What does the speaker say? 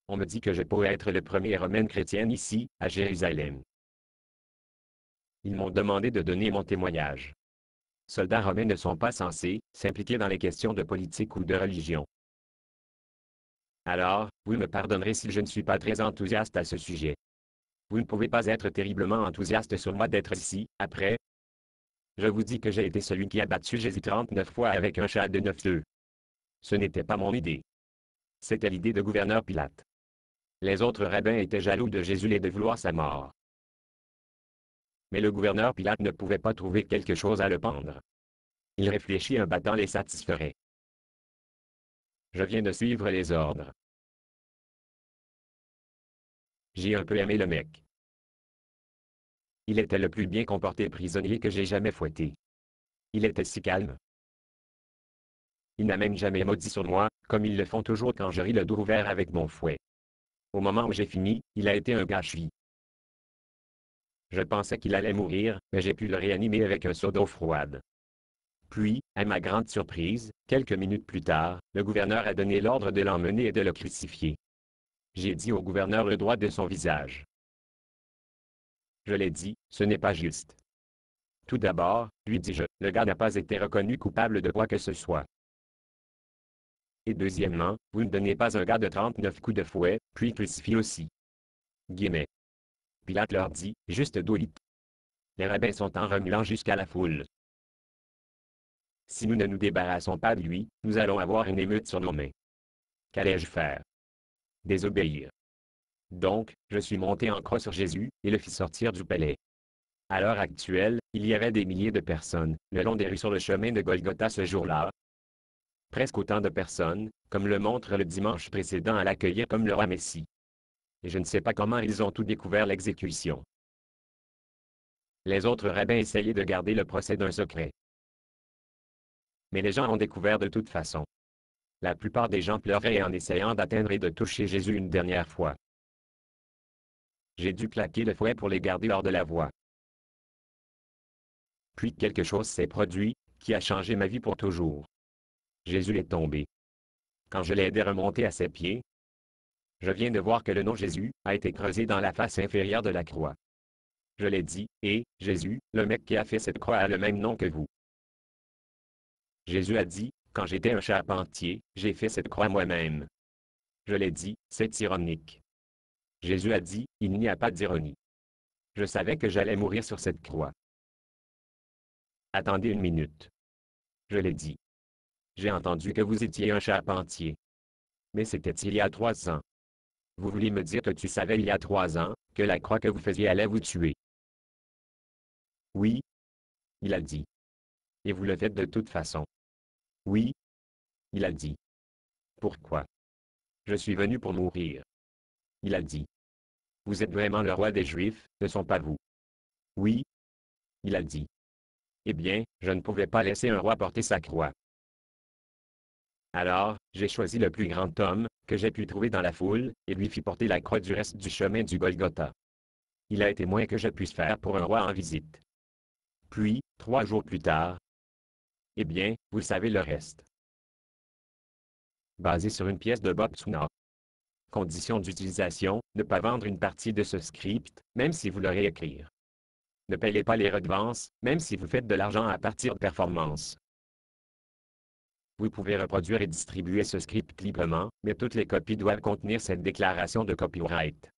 On me dit que je pourrais être le premier romain chrétien ici, à Jérusalem. Ils m'ont demandé de donner mon témoignage. Soldats romains ne sont pas censés s'impliquer dans les questions de politique ou de religion. Alors, vous me pardonnerez si je ne suis pas très enthousiaste à ce sujet. Vous ne pouvez pas être terriblement enthousiaste sur moi d'être ici, après. Je vous dis que j'ai été celui qui a battu Jésus 39 fois avec un chat de 9 œufs. Ce n'était pas mon idée. C'était l'idée de gouverneur Pilate. Les autres rabbins étaient jaloux de Jésus et de vouloir sa mort. Mais le gouverneur Pilate ne pouvait pas trouver quelque chose à le pendre. Il réfléchit, un battant les satisferait. Je viens de suivre les ordres. J'ai un peu aimé le mec. Il était le plus bien comporté prisonnier que j'ai jamais fouetté. Il était si calme. Il n'a même jamais maudit sur moi, comme ils le font toujours quand je ris le dos ouvert avec mon fouet. Au moment où j'ai fini, il a été un gâchis. Je pensais qu'il allait mourir, mais j'ai pu le réanimer avec un seau d'eau froide. Puis, à ma grande surprise, quelques minutes plus tard, le gouverneur a donné l'ordre de l'emmener et de le crucifier. J'ai dit au gouverneur le droit de son visage. Je l'ai dit, ce n'est pas juste. Tout d'abord, lui dis-je, le gars n'a pas été reconnu coupable de quoi que ce soit. Et deuxièmement, vous ne donnez pas un gars de 39 coups de fouet, puis crucifié aussi. Guillemets. Pilate leur dit, juste doit. Les rabbins sont en remuant jusqu'à la foule. Si nous ne nous débarrassons pas de lui, nous allons avoir une émeute sur nos mains. Qu'allais-je faire? Désobéir. Donc, je suis monté en croix sur Jésus, et le fis sortir du palais. À l'heure actuelle, il y avait des milliers de personnes, le long des rues sur le chemin de Golgotha ce jour-là. Presque autant de personnes, comme le montre le dimanche précédent à l'accueillir comme le roi Messie. Et je ne sais pas comment ils ont tout découvert l'exécution. Les autres rabbins essayaient de garder le procès d'un secret. Mais les gens ont découvert de toute façon. La plupart des gens pleuraient en essayant d'atteindre et de toucher Jésus une dernière fois. J'ai dû claquer le fouet pour les garder hors de la voie. Puis quelque chose s'est produit, qui a changé ma vie pour toujours. Jésus est tombé. Quand je l'ai aidé à remonter à ses pieds, je viens de voir que le nom Jésus a été creusé dans la face inférieure de la croix. Je l'ai dit, et, Jésus, le mec qui a fait cette croix a le même nom que vous. Jésus a dit, quand j'étais un charpentier, j'ai fait cette croix moi-même. Je l'ai dit, c'est ironique. Jésus a dit, il n'y a pas d'ironie. Je savais que j'allais mourir sur cette croix. Attendez une minute. Je l'ai dit. J'ai entendu que vous étiez un charpentier. Mais c'était il y a 3 ans. Vous voulez me dire que tu savais il y a 3 ans, que la croix que vous faisiez allait vous tuer? Oui. Il a dit. Et vous le faites de toute façon. Oui. Il a dit. Pourquoi? Je suis venu pour mourir. Il a dit. Vous êtes vraiment le roi des Juifs, ne sont pas vous? Oui. Il a dit. Eh bien, je ne pouvais pas laisser un roi porter sa croix. Alors, j'ai choisi le plus grand homme que j'ai pu trouver dans la foule, et lui fis porter la croix du reste du chemin du Golgotha. Il a été moins que je puisse faire pour un roi en visite. Puis, 3 jours plus tard, eh bien, vous savez le reste. Basé sur une pièce de Bob Tsuna. Condition d'utilisation, ne pas vendre une partie de ce script, même si vous le réécrire. Ne payez pas les redevances, même si vous faites de l'argent à partir de performances. Vous pouvez reproduire et distribuer ce script librement, mais toutes les copies doivent contenir cette déclaration de copyright.